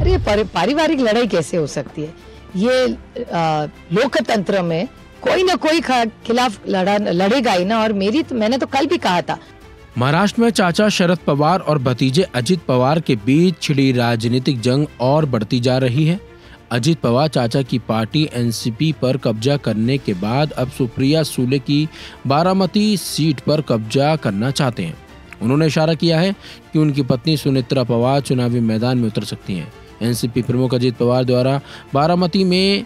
अरे पारिवारिक लड़ाई कैसे हो सकती है? ये लोकतंत्र में कोई ना कोई खिलाफ लड़ेगा ही ना। और मैंने तो कल भी कहा था। महाराष्ट्र में चाचा शरद पवार और भतीजे अजित पवार के बीच छिड़ी राजनीतिक जंग और बढ़ती जा रही है। अजित पवार चाचा की पार्टी एनसीपी पर कब्जा करने के बाद अब सुप्रिया सुले की बारामती सीट पर कब्जा करना चाहते हैं। उन्होंने इशारा किया है कि उनकी पत्नी सुनेत्रा पवार चुनावी मैदान में उतर सकती हैं। एनसीपी प्रमुख अजित पवार द्वारा बारामती में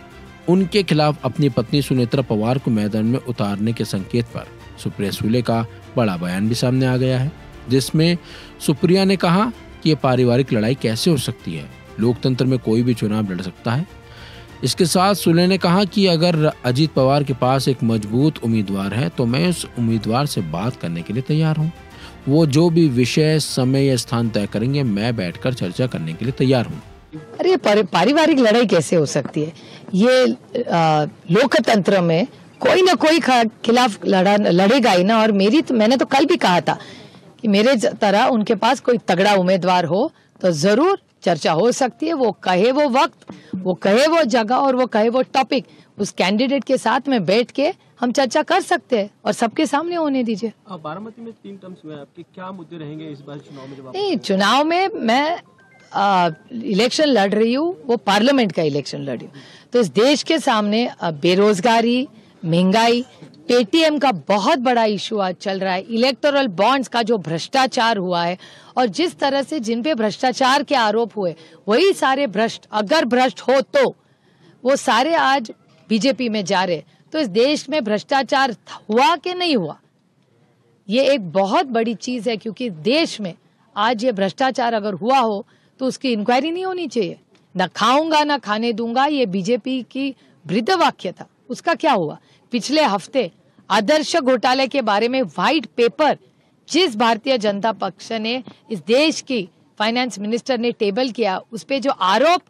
उनके खिलाफ अपनी पत्नी सुनेत्रा पवार को मैदान में उतारने के संकेत पर सुप्रिया सुले का बड़ा बयान भी सामने आ गया है, जिसमें सुप्रिया ने कहा कि ये पारिवारिक लड़ाई कैसे हो सकती है, लोकतंत्र में कोई भी चुनाव लड़ सकता है। इसके साथ सुले ने कहा कि अगर अजित पवार के पास एक मजबूत उम्मीदवार है तो मैं उस उम्मीदवार से बात करने के लिए तैयार हूँ। वो जो भी विषय, समय या स्थान तय करेंगे, मैं बैठकर चर्चा करने के लिए तैयार हूँ। अरे पारिवारिक लड़ाई कैसे हो सकती है? ये लोकतंत्र में कोई ना कोई खिलाफ लड़ेगा ही ना। और मैंने तो कल भी कहा था कि मेरे तरह उनके पास कोई तगड़ा उम्मीदवार हो तो जरूर चर्चा हो सकती है। वो कहे वो वक्त, वो कहे वो जगह और वो कहे वो टॉपिक, उस कैंडिडेट के साथ में बैठ के हम चर्चा कर सकते हैं और सबके सामने होने दीजिए। बारामती में 3 टर्म्स हुए, आपके क्या मुद्दे रहेंगे इस बार चुनाव में? नहीं, चुनाव में मैं इलेक्शन लड़ रही हूँ, वो पार्लियामेंट का इलेक्शन लड़ रही हूँ। तो इस देश के सामने बेरोजगारी, महंगाई, पेटीएम का बहुत बड़ा इशू आज चल रहा है, इलेक्टोरल बॉन्ड्स का जो भ्रष्टाचार हुआ है और जिस तरह से जिन पे भ्रष्टाचार के आरोप हुए वही सारे भ्रष्ट, अगर भ्रष्ट हो तो वो सारे आज बीजेपी में जा रहे। तो इस देश में भ्रष्टाचार हुआ कि नहीं हुआ, ये एक बहुत बड़ी चीज है, क्योंकि देश में आज ये भ्रष्टाचार अगर हुआ हो तो उसकी इंक्वायरी नहीं होनी चाहिए। न खाऊंगा न खाने दूंगा, ये बीजेपी की वृद्ध वाक्य था, उसका क्या हुआ? पिछले हफ्ते आदर्श घोटाले के बारे में व्हाइट पेपर जिस भारतीय जनता पक्ष ने, इस देश की फाइनेंस मिनिस्टर ने टेबल किया, उस पे जो आरोप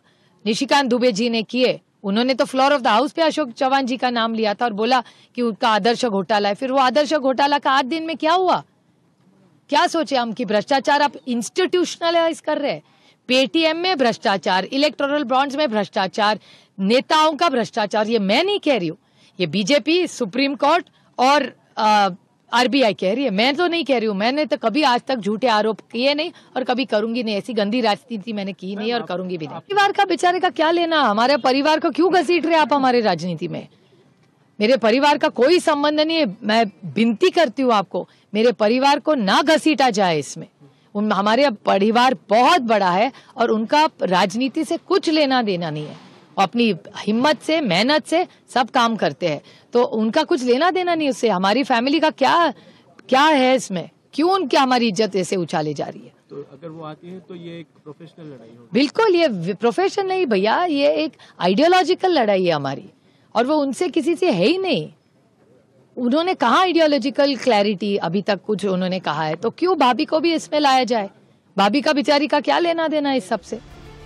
निशिकांत दुबे जी ने किए, उन्होंने तो फ्लोर ऑफ द हाउस पे अशोक चौहान जी का नाम लिया था और बोला कि उनका आदर्श घोटाला है। फिर वो आदर्श घोटाला का 8 दिन में क्या हुआ? क्या सोचे हम कि भ्रष्टाचार आप इंस्टीट्यूशनलाइज कर रहे हैं? पेटीएम में भ्रष्टाचार, इलेक्टोरल बॉन्ड्स में भ्रष्टाचार, नेताओं का भ्रष्टाचार, ये मैं नहीं कह रही हूँ, ये बीजेपी, सुप्रीम कोर्ट और आरबीआई कह रही है, मैं तो नहीं कह रही हूँ। मैंने तो कभी आज तक झूठे आरोप किए नहीं और कभी करूंगी नहीं, ऐसी गंदी राजनीति मैंने की नहीं और करूंगी भी नहीं। परिवार का बेचारे का क्या लेना? हमारे परिवार को क्यों घसीट रहे आप हमारे राजनीति में? मेरे परिवार का कोई संबंध नहीं है। मैं विनती करती हूँ आपको, मेरे परिवार को ना घसीटा जाए इसमें। हमारे परिवार बहुत बड़ा है और उनका राजनीति से कुछ लेना देना नहीं है। अपनी हिम्मत से, मेहनत से सब काम करते हैं, तो उनका कुछ लेना देना नहीं उससे। हमारी फैमिली का क्या है इसमें? क्यों उनकी हमारी इज्जत ऐसे उछाले जा रही है? तो अगर वो आती है तो ये एक प्रोफेशनल लड़ाई होगी? बिल्कुल, ये प्रोफेशनल नहीं भैया, ये एक आइडियोलॉजिकल लड़ाई है हमारी, और वो उनसे किसी से है ही नहीं। उन्होंने कहा आइडियोलॉजिकल क्लैरिटी, अभी तक कुछ उन्होंने कहा है, तो क्यों भाभी को भी इसमें लाया जाए? भाभी का बेचारी का क्या लेना देना इस सब से?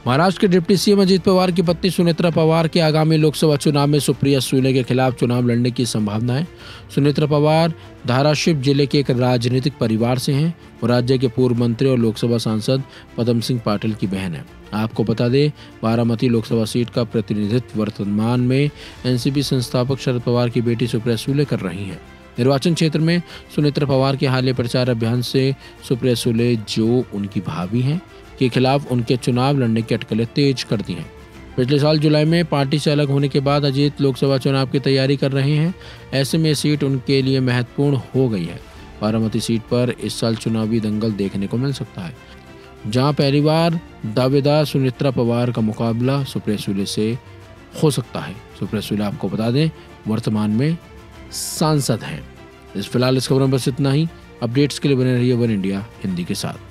महाराष्ट्र के डिप्टी सीएम अजित पवार की पत्नी सुनेत्रा पवार के आगामी लोकसभा चुनाव में सुप्रिया सुले के खिलाफ चुनाव लड़ने की संभावना है। सुनेत्रा पवार धाराशिव जिले के एक राजनीतिक परिवार से हैं। वो राज्य के पूर्व मंत्री और लोकसभा सांसद पद्म सिंह पाटिल की बहन है। आपको बता दें, बारामती लोकसभा सीट का प्रतिनिधित्व वर्तमान में एनसीपी संस्थापक शरद पवार की बेटी सुप्रिया सुले कर रही हैं। निर्वाचन क्षेत्र में सुनेत्रा पवार के हालिया प्रचार अभियान से सुप्रिया सुले, जो उनकी भाभी हैं, के खिलाफ उनके चुनाव लड़ने की अटकलें तेज कर दी हैं। पिछले साल जुलाई में पार्टी से अलग होने के बाद अजीत लोकसभा चुनाव की तैयारी कर रहे हैं। ऐसे में सीट उनके लिए महत्वपूर्ण हो गई है। बारामती सीट पर इस साल चुनावी दंगल देखने को मिल सकता है, जहां पहली बार दावेदार सुनेत्रा पवार का मुकाबला सुप्रिया सुले से हो सकता है। सुप्रिया सुले, आपको बता दें, वर्तमान में सांसद हैं। फिलहाल इस खबर में बस इतना ही। अपडेट्स के लिए बने रहिए वन इंडिया हिंदी के साथ।